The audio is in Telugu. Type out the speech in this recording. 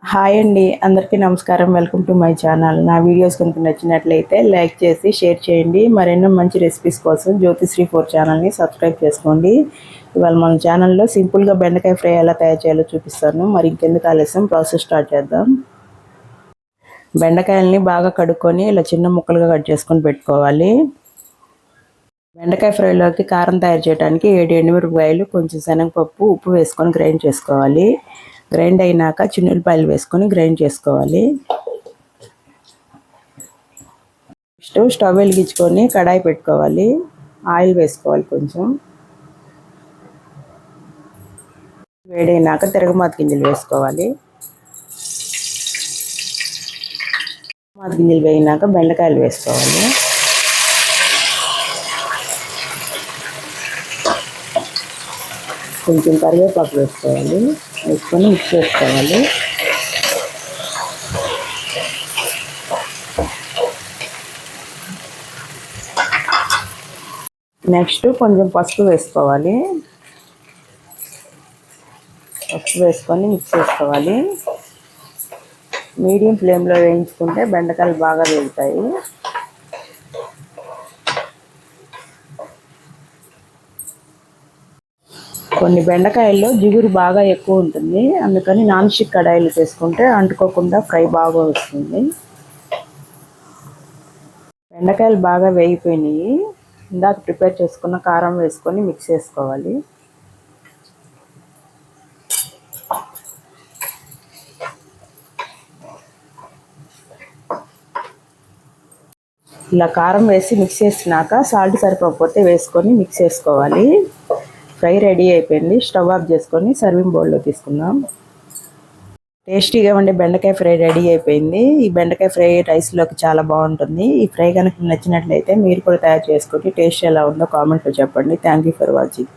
హాయ్ అండి, అందరికీ నమస్కారం. Welcome to my channel. నా వీడియోస్ కనుక నచ్చినట్లయితే లైక్ చేసి షేర్ చేయండి. మరెన్నో మంచి రెసిపీస్ కోసం జ్యోతిశ్రీ 4 ఛానల్ని సబ్స్క్రైబ్ చేసుకోండి. ఇవాళ మన ఛానల్లో సింపుల్గా బెండకాయ ఫ్రై ఎలా తయారు చేయాలో చూపిస్తాను. మరి ఇంకెందుకు ఆలస్యం, ప్రాసెస్ స్టార్ట్ చేద్దాం. బెండకాయలని బాగా కడుక్కొని ఇలా చిన్న ముక్కలుగా కట్ చేసుకొని పెట్టుకోవాలి. బెండకాయ ఫ్రైలోకి కారం తయారు చేయడానికి 7 ఎండుమిరపకాయలు, కొంచెం శనగపప్పు, ఉప్పు వేసుకొని గ్రైండ్ చేసుకోవాలి. గ్రైండ్ అయినాక చిన్నులపాయలు వేసుకొని గ్రైండ్ చేసుకోవాలి. స్టవ్ వెలిగించుకొని కడాయి పెట్టుకోవాలి. ఆయిల్ వేసుకోవాలి. కొంచెం వేడైనాక తిరగమాత గింజలు వేసుకోవాలి. తిరగమాత గింజలు వేయినాక బెండకాయలు వేసుకోవాలి. కొంచెం కరివేపాకు వేసుకోవాలి. వేసుకొని మిక్స్ చేసుకోవాలి. నెక్స్ట్ కొంచెం పసుపు వేసుకోవాలి. పసుపు వేసుకొని మిక్స్ చేసుకోవాలి. మీడియం ఫ్లేమ్లో వేయించుకుంటే బెండకాయలు బాగా వేగుతాయి. కొన్ని బెండకాయల్లో జిగురు బాగా ఎక్కువ ఉంటుంది, అందుకని నాన్ స్టిక్ కడాయిలు చేసుకుంటే అంటుకోకుండా ఫ్రై బాగా వస్తుంది. బెండకాయలు బాగా వేగిపోయినాయి. ఇందాక ప్రిపేర్ చేసుకున్న కారం వేసుకొని మిక్స్ చేసుకోవాలి. ఇలా కారం వేసి మిక్స్ చేసినాక సాల్ట్ సరిపోకపోతే వేసుకొని మిక్స్ చేసుకోవాలి. ఫ్రై రెడీ అయిపోయింది. స్టవ్ ఆఫ్ చేసుకొని సర్వింగ్ బౌల్లో తీసుకుందాం. టేస్టీగా ఉండే బెండకాయ ఫ్రై రెడీ అయిపోయింది. ఈ బెండకాయ ఫ్రై రైస్లోకి చాలా బాగుంటుంది. ఈ ఫ్రై కనుక నచ్చినట్లయితే మీరు కూడా తయారు చేసుకొని టేస్ట్ ఎలా ఉందో కామెంట్లో చెప్పండి. Thank you for watching.